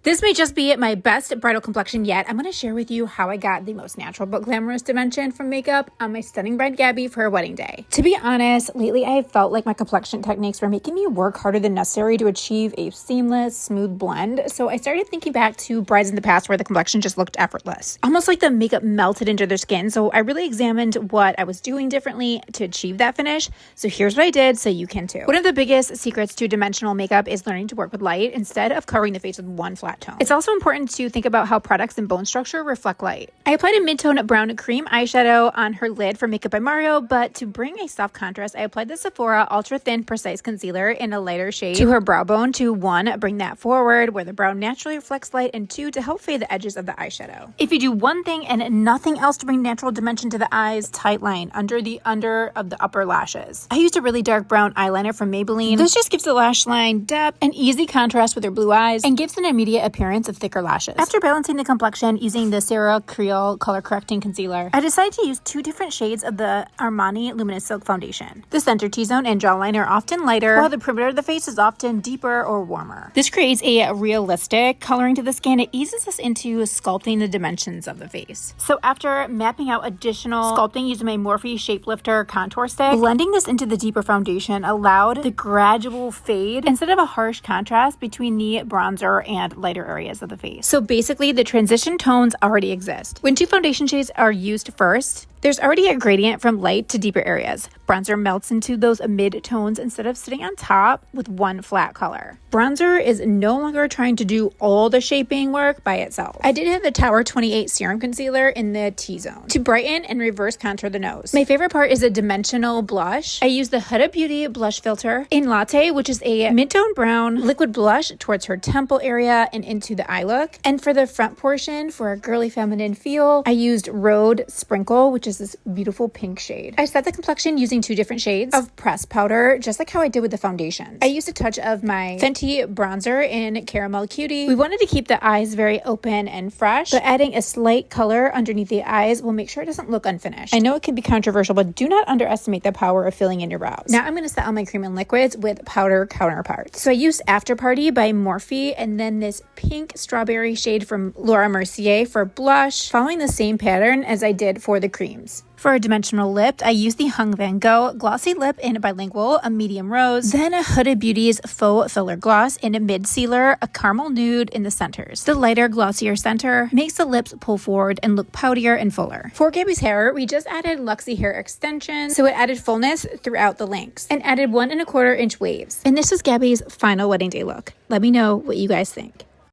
This may just be my best bridal complexion yet. I'm going to share with you how I got the most natural but glamorous dimension from makeup on my stunning bride Gabby for her wedding day. To be honest, lately I felt like my complexion techniques were making me work harder than necessary to achieve a seamless, smooth blend. So I started thinking back to brides in the past where the complexion just looked effortless, almost like the makeup melted into their skin. So I really examined what I was doing differently to achieve that finish. So here's what I did so you can too. One of the biggest secrets to dimensional makeup is learning to work with light instead of covering the face with one flat tone. It's also important to think about how products and bone structure reflect light. I applied a mid-tone brown cream eyeshadow on her lid for Makeup by Mario, but to bring a soft contrast, I applied the Sephora Ultra Thin Precise Concealer in a lighter shade to her brow bone to 1, bring that forward where the brow naturally reflects light, and 2, to help fade the edges of the eyeshadow. If you do one thing and nothing else to bring natural dimension to the eyes, tight line under the of the upper lashes. I used a really dark brown eyeliner from Maybelline. This just gives the lash line depth and easy contrast with her blue eyes and gives an immediate appearance of thicker lashes. After balancing the complexion using the Sarah Creole color correcting concealer, I decided to use 2 different shades of the Armani Luminous Silk Foundation. The center T-zone and jawline are often lighter, while the perimeter of the face is often deeper or warmer. This creates a realistic coloring to the skin. It eases us into sculpting the dimensions of the face. So after mapping out additional sculpting using my Morphe Shapelifter contour stick, blending this into the deeper foundation allowed the gradual fade instead of a harsh contrast between the bronzer and lighter areas of the face. So basically, the transition tones already exist. When 2 foundation shades are used first, there's already a gradient from light to deeper areas. Bronzer melts into those mid-tones instead of sitting on top with one flat color. Bronzer is no longer trying to do all the shaping work by itself. I did have the Tower 28 Serum Concealer in the T-zone to brighten and reverse contour the nose. My favorite part is a dimensional blush. I use the Huda Beauty blush filter in Latte, which is a mid-tone brown liquid blush towards her temple area and into the eye look. And for the front portion, for a girly feminine feel, I used Rhode Sprinkle, which is this beautiful pink shade. I set the complexion using 2 different shades of pressed powder, just like how I did with the foundation. I used a touch of my Fenty bronzer in Caramel Cutie. We wanted to keep the eyes very open and fresh, but adding a slight color underneath the eyes will make sure it doesn't look unfinished. I know it can be controversial, but do not underestimate the power of filling in your brows. Now I'm going to set on my cream and liquids with powder counterparts. So I used After Party by Morphe and then this pink strawberry shade from Laura Mercier for blush, following the same pattern as I did for the creams. For a dimensional lip, I used the Hung Van Gogh Glossy Lip in Bilingual, a medium rose, then a Huda Beauty's Faux Filler Gloss in a mid sealer, a caramel nude in the centers. The lighter, glossier center makes the lips pull forward and look poutier and fuller. For Gabby's hair, we just added Luxie hair extensions, so it added fullness throughout the lengths, and added 1 1/4 inch waves. And this was Gabby's final wedding day look. Let me know what you guys think.